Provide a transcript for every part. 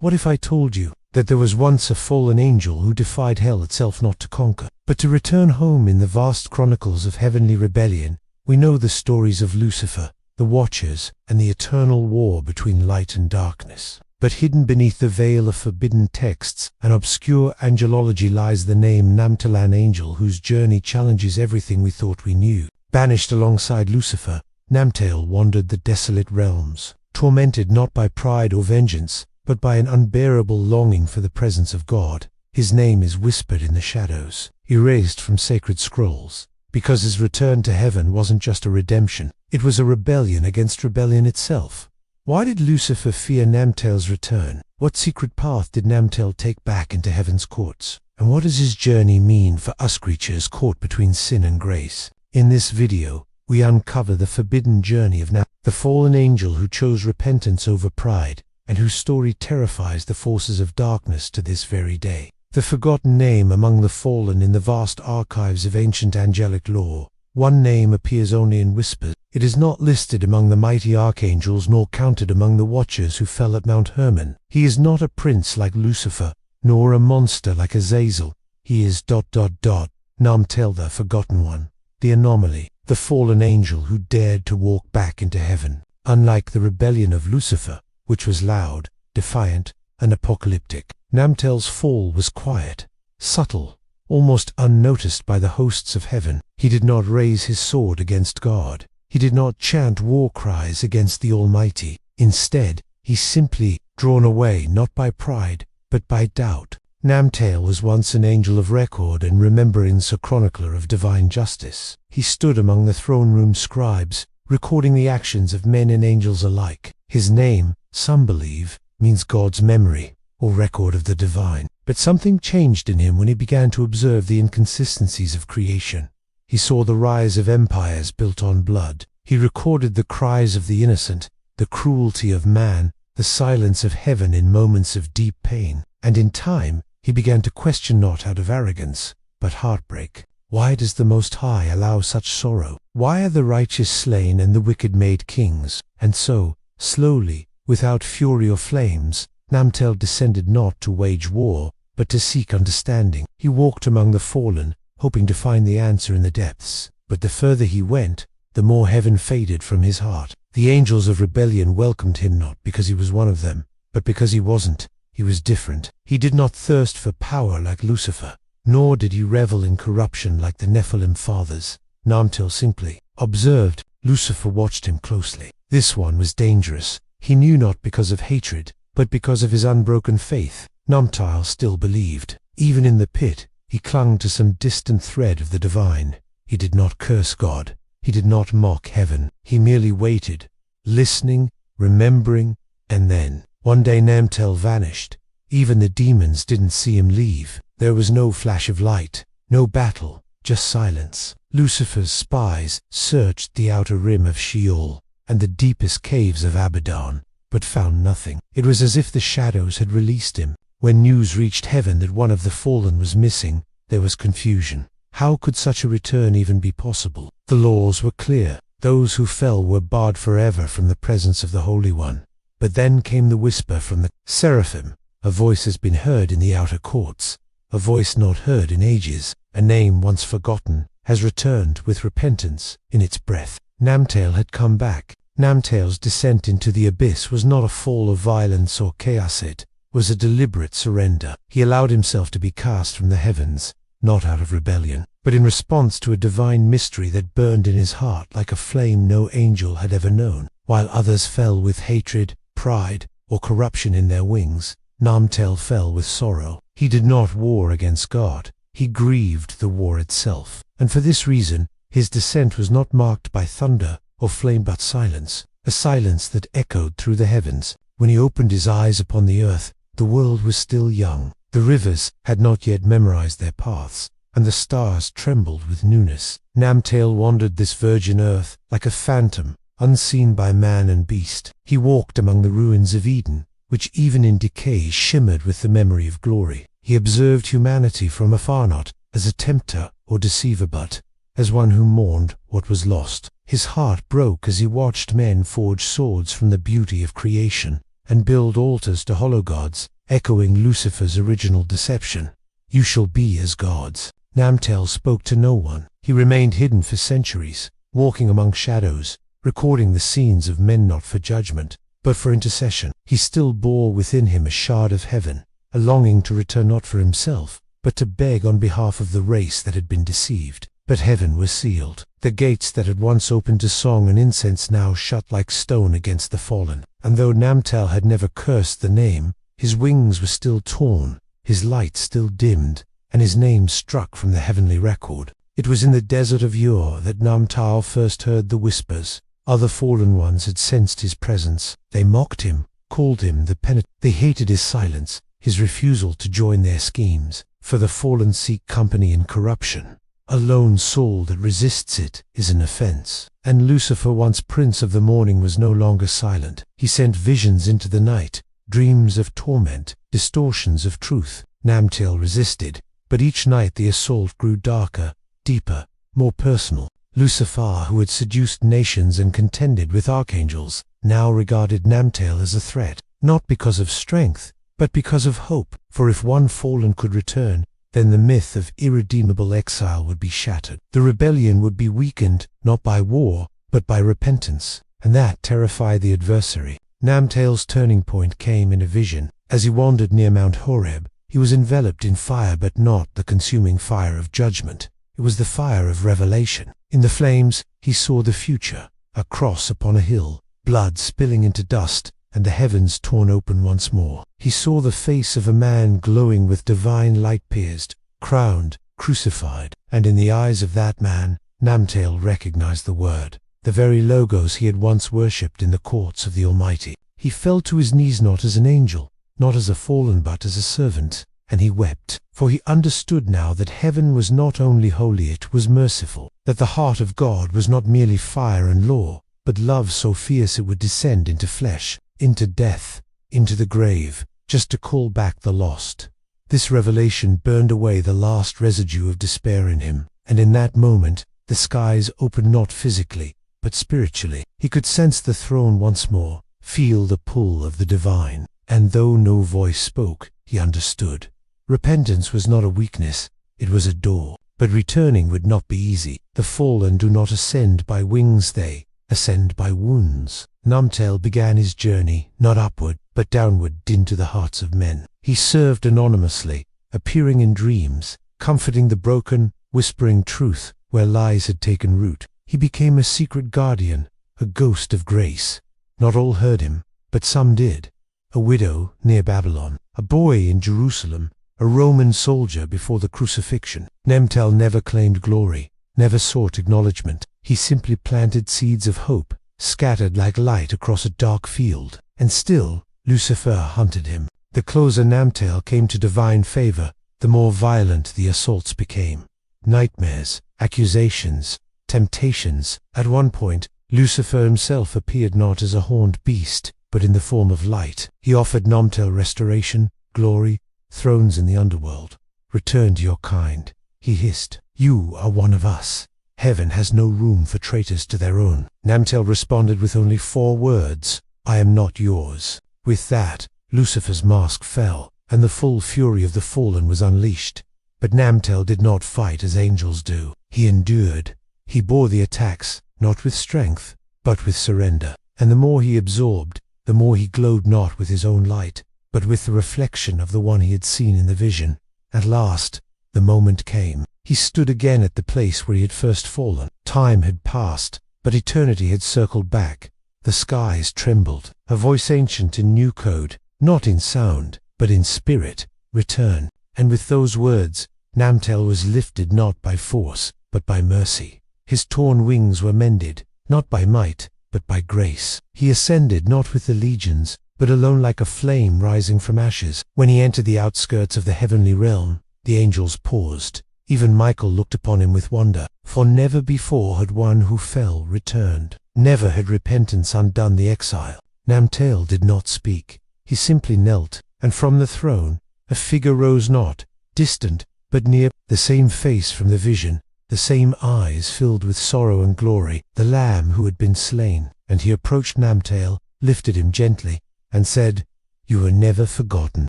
What if I told you that there was once a fallen angel who defied hell itself not to conquer, but to return home? In the vast chronicles of heavenly rebellion, we know the stories of Lucifer, the Watchers, and the eternal war between light and darkness. But hidden beneath the veil of forbidden texts and obscure angelology lies the name Namtael, an angel whose journey challenges everything we thought we knew. Banished alongside Lucifer, Namtael wandered the desolate realms, tormented not by pride or vengeance, but by an unbearable longing for the presence of God. His name is whispered in the shadows, erased from sacred scrolls, because his return to heaven wasn't just a redemption, it was a rebellion against rebellion itself. Why did Lucifer fear Namtael's return? What secret path did Namtael take back into heaven's courts? And what does his journey mean for us creatures caught between sin and grace? In this video, we uncover the forbidden journey of Namtael, the fallen angel who chose repentance over pride, and whose story terrifies the forces of darkness to this very day. The forgotten name among the fallen in the vast archives of ancient angelic lore. One name appears only in whispers. It is not listed among the mighty archangels nor counted among the Watchers who fell at Mount Hermon. He is not a prince like Lucifer, nor a monster like Azazel. He is ... Namtael, the forgotten one, the anomaly, the fallen angel who dared to walk back into heaven. Unlike the rebellion of Lucifer, which was loud, defiant, and apocalyptic, Namtael's fall was quiet, subtle, almost unnoticed by the hosts of heaven. He did not raise his sword against God. He did not chant war cries against the Almighty. Instead, he simply drawn away not by pride, but by doubt. Namtael was once an angel of record and remembrance, a chronicler of divine justice. He stood among the throne room scribes, recording the actions of men and angels alike. His name, some believe, means God's memory, or record of the divine. But something changed in him when he began to observe the inconsistencies of creation. He saw the rise of empires built on blood. He recorded the cries of the innocent, the cruelty of man, the silence of heaven in moments of deep pain. And in time, he began to question not out of arrogance, but heartbreak. Why does the Most High allow such sorrow? Why are the righteous slain and the wicked made kings? And so, slowly, without fury or flames, Namtael descended not to wage war, but to seek understanding. He walked among the fallen, hoping to find the answer in the depths. But the further he went, the more heaven faded from his heart. The angels of rebellion welcomed him not because he was one of them, but because he wasn't. He was different. He did not thirst for power like Lucifer, nor did he revel in corruption like the Nephilim fathers. Namtael simply observed. Lucifer watched him closely. This one was dangerous. He knew not because of hatred, but because of his unbroken faith. Namtael still believed. Even in the pit, he clung to some distant thread of the divine. He did not curse God. He did not mock heaven. He merely waited, listening, remembering, and then, one day Namtael vanished. Even the demons didn't see him leave. There was no flash of light, no battle, just silence. Lucifer's spies searched the outer rim of Sheol and the deepest caves of Abaddon, but found nothing. It was as if the shadows had released him. When news reached heaven that one of the fallen was missing, there was confusion. How could such a return even be possible? The laws were clear. Those who fell were barred forever from the presence of the Holy One. But then came the whisper from the seraphim. A voice has been heard in the outer courts, a voice not heard in ages. A name once forgotten has returned with repentance in its breath. Namtael had come back. Namtael's descent into the abyss was not a fall of violence or chaos, it was a deliberate surrender. He allowed himself to be cast from the heavens, not out of rebellion, but in response to a divine mystery that burned in his heart like a flame no angel had ever known. While others fell with hatred, pride, or corruption in their wings, Namtael fell with sorrow. He did not war against God. He grieved the war itself. And for this reason, his descent was not marked by thunder or flame but silence, a silence that echoed through the heavens. When he opened his eyes upon the earth, the world was still young. The rivers had not yet memorized their paths, and the stars trembled with newness. Namtael wandered this virgin earth like a phantom, unseen by man and beast. He walked among the ruins of Eden, which even in decay shimmered with the memory of glory. He observed humanity from afar, not as a tempter or deceiver, but as one who mourned what was lost. His heart broke as he watched men forge swords from the beauty of creation. and build altars to hollow gods, echoing Lucifer's original deception. You shall be as gods. Namtael spoke to no one. He remained hidden for centuries, walking among shadows, recording the scenes of men not for judgment, but for intercession. He still bore within him a shard of heaven, a longing to return not for himself, but to beg on behalf of the race that had been deceived. But heaven was sealed. The gates that had once opened to song and incense now shut like stone against the fallen. And though Namtael had never cursed the name, his wings were still torn, his light still dimmed, and his name struck from the heavenly record. It was in the desert of Ur that Namtael first heard the whispers. Other fallen ones had sensed his presence. They mocked him, called him the penitent. They hated his silence, his refusal to join their schemes, for the fallen seek company in corruption. A lone soul that resists it is an offense. And Lucifer, once prince of the morning, was no longer silent. He sent visions into the night, dreams of torment, distortions of truth. Namtael resisted, but each night the assault grew darker, deeper, more personal. Lucifer, who had seduced nations and contended with archangels, now regarded Namtael as a threat, not because of strength, but because of hope. For if one fallen could return, then the myth of irredeemable exile would be shattered. The rebellion would be weakened, not by war, but by repentance, and that terrified the adversary. Namtael's turning point came in a vision. As he wandered near Mount Horeb, he was enveloped in fire, but not the consuming fire of judgment. It was the fire of revelation. In the flames, he saw the future, a cross upon a hill, blood spilling into dust, and the heavens torn open once more. He saw the face of a man glowing with divine light, pierced, crowned, crucified, and in the eyes of that man, Namtael recognized the Word, the very logos he had once worshipped in the courts of the Almighty. He fell to his knees not as an angel, not as a fallen, but as a servant, and he wept, for he understood now that heaven was not only holy, it was merciful, that the heart of God was not merely fire and law, but love so fierce it would descend into flesh, into death, into the grave, just to call back the lost. This revelation burned away the last residue of despair in him, and in that moment the skies opened not physically, but spiritually. He could sense the throne once more, feel the pull of the divine, and though no voice spoke, he understood. Repentance was not a weakness, it was a door, but returning would not be easy. The fallen do not ascend by wings, they ascend by wounds. Namtael began his journey, not upward, but downward into the hearts of men. He served anonymously, appearing in dreams, comforting the broken, whispering truth where lies had taken root. He became a secret guardian, a ghost of grace. Not all heard him, but some did. A widow near Babylon, a boy in Jerusalem, a Roman soldier before the crucifixion. Namtael never claimed glory, never sought acknowledgement. He simply planted seeds of hope, scattered like light across a dark field. And still, Lucifer hunted him. The closer Namtael came to divine favor, the more violent the assaults became. Nightmares, accusations, temptations. At one point, Lucifer himself appeared not as a horned beast, but in the form of light. He offered Namtael restoration, glory, thrones in the underworld. "Return to your kind," he hissed. "You are one of us. Heaven has no room for traitors to their own." Namtael responded with only 4 words, "I am not yours." With that, Lucifer's mask fell, and the full fury of the fallen was unleashed. But Namtael did not fight as angels do. He endured. He bore the attacks, not with strength, but with surrender. And the more he absorbed, the more he glowed not with his own light, but with the reflection of the one he had seen in the vision. At last, the moment came. He stood again at the place where he had first fallen. Time had passed, but eternity had circled back. The skies trembled. A voice ancient in new code, not in sound, but in spirit, "Return." And with those words, Namtael was lifted not by force, but by mercy. His torn wings were mended, not by might, but by grace. He ascended not with the legions, but alone like a flame rising from ashes. When he entered the outskirts of the heavenly realm, the angels paused. Even Michael looked upon him with wonder, for never before had one who fell returned. Never had repentance undone the exile. Namtael did not speak. He simply knelt, and from the throne, a figure rose not, distant, but near, the same face from the vision, the same eyes filled with sorrow and glory, the Lamb who had been slain. And he approached Namtael, lifted him gently, and said, "You are never forgotten."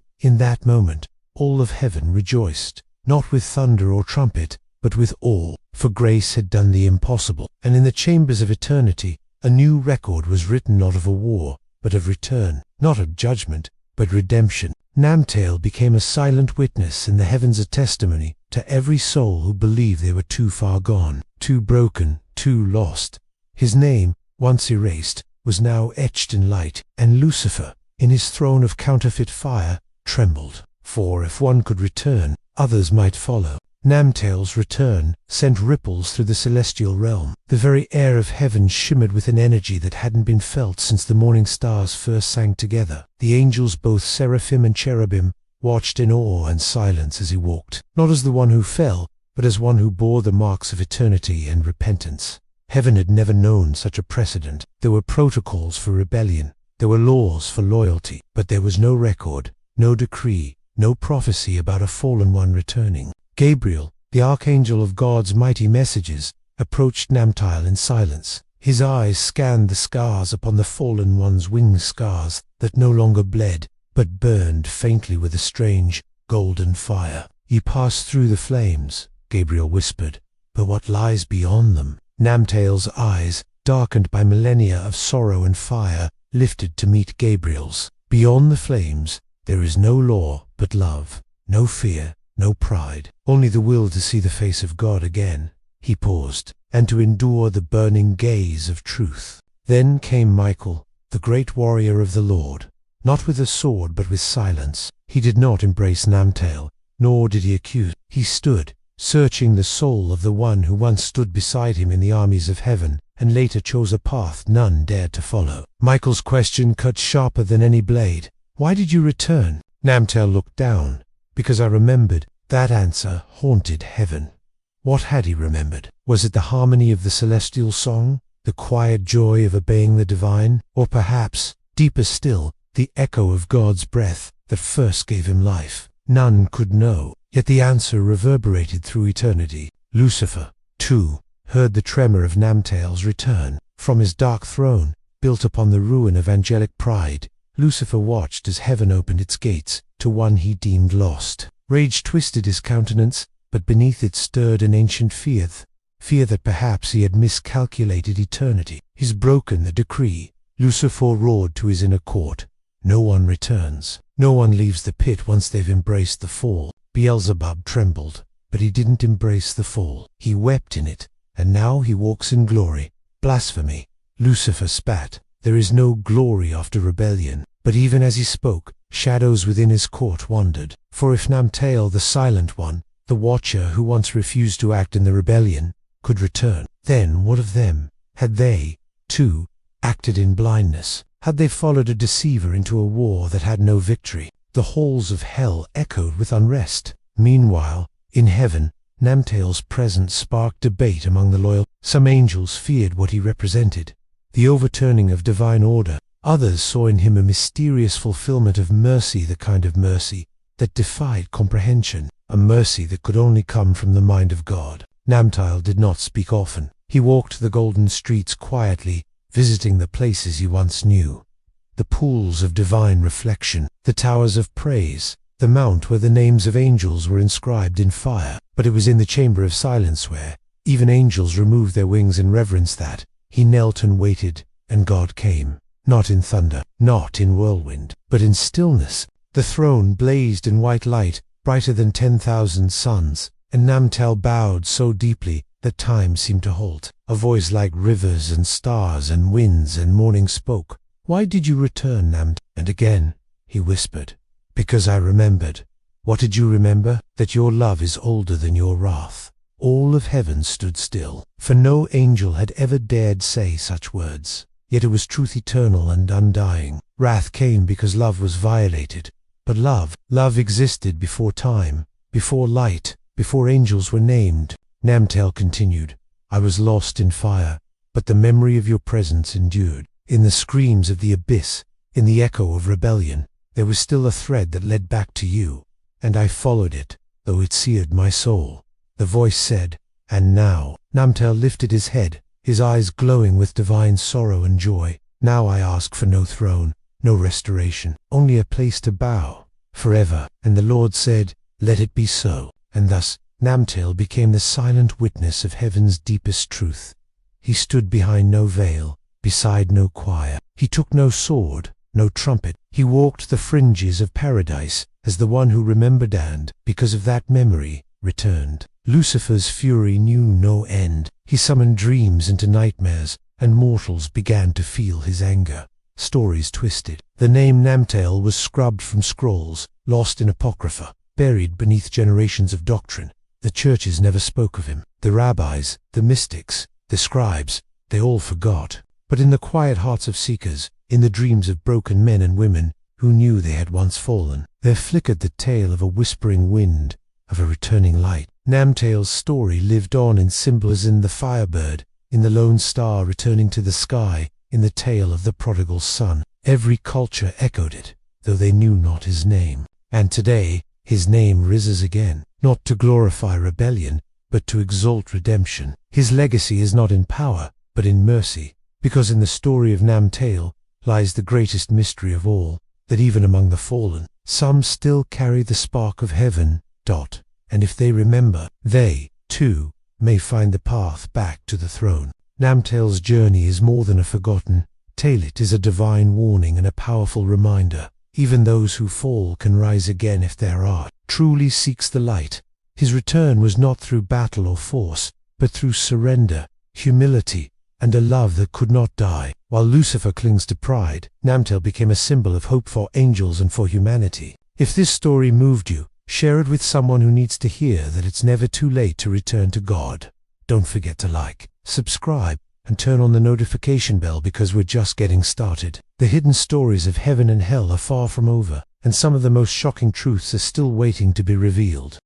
In that moment, all of heaven rejoiced, not with thunder or trumpet, but with awe, for grace had done the impossible. And in the chambers of eternity, a new record was written, not of a war, but of return, not of judgment, but redemption. Namtael became a silent witness in the heavens, a testimony to every soul who believed they were too far gone, too broken, too lost. His name, once erased, was now etched in light, and Lucifer, in his throne of counterfeit fire, trembled. For if one could return, others might follow. Namtael's return sent ripples through the celestial realm. The very air of heaven shimmered with an energy that hadn't been felt since the morning stars first sang together. The angels, both seraphim and cherubim, watched in awe and silence as he walked, not as the one who fell, but as one who bore the marks of eternity and repentance. Heaven had never known such a precedent. There were protocols for rebellion, there were laws for loyalty, but there was no record, no decree, no prophecy about a fallen one returning. Gabriel, the archangel of God's mighty messages, approached Namtael in silence. His eyes scanned the scars upon the fallen one's wing, scars that no longer bled, but burned faintly with a strange, golden fire. "Ye passed through the flames," Gabriel whispered, "but what lies beyond them?" Namtael's eyes, darkened by millennia of sorrow and fire, lifted to meet Gabriel's. "Beyond the flames, there is no law but love, no fear, no pride, only the will to see the face of God again." He paused, "and to endure the burning gaze of truth." Then came Michael, the great warrior of the Lord, not with a sword but with silence. He did not embrace Namtael, nor did he accuse. He stood, searching the soul of the one who once stood beside him in the armies of heaven, and later chose a path none dared to follow. Michael's question cut sharper than any blade. "Why did you return?" Namtael looked down. "Because I remembered." That answer haunted heaven. What had he remembered? Was it the harmony of the celestial song, the quiet joy of obeying the divine, or perhaps, deeper still, the echo of God's breath that first gave him life? None could know, yet the answer reverberated through eternity. Lucifer, too, heard the tremor of Namtael's return. From his dark throne, built upon the ruin of angelic pride, Lucifer watched as heaven opened its gates to one he deemed lost. Rage twisted his countenance, but beneath it stirred an ancient fear that perhaps he had miscalculated eternity. He's broken the decree. Lucifer roared to his inner court. No one returns. No one leaves the pit once they've embraced the fall. Beelzebub trembled, but he didn't embrace the fall. He wept in it, and now he walks in glory. Blasphemy. Lucifer spat. There is no glory after rebellion. But even as he spoke, shadows within his court wandered. For if Namtael, the silent one, the watcher who once refused to act in the rebellion, could return, then what of them? Had they, too, acted in blindness? Had they followed a deceiver into a war that had no victory? The halls of hell echoed with unrest. Meanwhile, in heaven, Namtael's presence sparked debate among the loyal. Some angels feared what he represented, the overturning of divine order. Others saw in him a mysterious fulfillment of mercy, the kind of mercy that defied comprehension, a mercy that could only come from the mind of God. Namtael did not speak often. He walked the golden streets quietly, visiting the places he once knew, the pools of divine reflection, the towers of praise, the mount where the names of angels were inscribed in fire. But it was in the chamber of silence where even angels removed their wings in reverence that he knelt and waited, and God came. Not in thunder, not in whirlwind, but in stillness. The throne blazed in white light, brighter than 10,000 suns, and Namtael bowed so deeply that time seemed to halt. A voice like rivers and stars and winds and morning spoke. "Why did you return, Namtael?" And again he whispered, "Because I remembered." What did you remember? That your love is older than your wrath. All of heaven stood still, for no angel had ever dared say such words. Yet it was truth eternal and undying. Wrath came because love was violated. But love existed before time, before light, before angels were named. Namtael continued, "I was lost in fire, but the memory of your presence endured. In the screams of the abyss, in the echo of rebellion, there was still a thread that led back to you, and I followed it, though it seared my soul." The voice said, "And now." Namtael lifted his head, his eyes glowing with divine sorrow and joy. "Now I ask for no throne, no restoration, only a place to bow forever. And the Lord said, "Let it be so." And thus Namtael became the silent witness of heaven's deepest truth. He stood behind no veil, beside no choir. He took no sword, no trumpet. He walked the fringes of paradise as the one who remembered and, because of that memory, returned. Lucifer's fury knew no end. He summoned dreams into nightmares, and mortals began to feel his anger. Stories twisted. The name Namtael was scrubbed from scrolls, lost in Apocrypha, buried beneath generations of doctrine. The churches never spoke of him. The rabbis, the mystics, the scribes, they all forgot. But in the quiet hearts of seekers, in the dreams of broken men and women who knew they had once fallen, there flickered the tale of a whispering wind, of a returning light. Namtael's story lived on in symbols, in the firebird, in the lone star returning to the sky, in the tale of the prodigal son. Every culture echoed it, though they knew not his name. And today, his name rises again, not to glorify rebellion, but to exalt redemption. His legacy is not in power, but in mercy, because in the story of Namtael lies the greatest mystery of all, that even among the fallen, some still carry the spark of heaven. And if they remember, they, too, may find the path back to the throne. Namtael's journey is more than a forgotten tale. It is a divine warning and a powerful reminder. Even those who fall can rise again if their heart truly seeks the light. His return was not through battle or force, but through surrender, humility, and a love that could not die. While Lucifer clings to pride, Namtael became a symbol of hope for angels and for humanity. If this story moved you, share it with someone who needs to hear that it's never too late to return to God. Don't forget to like, subscribe, and turn on the notification bell, because we're just getting started. The hidden stories of heaven and hell are far from over, and some of the most shocking truths are still waiting to be revealed.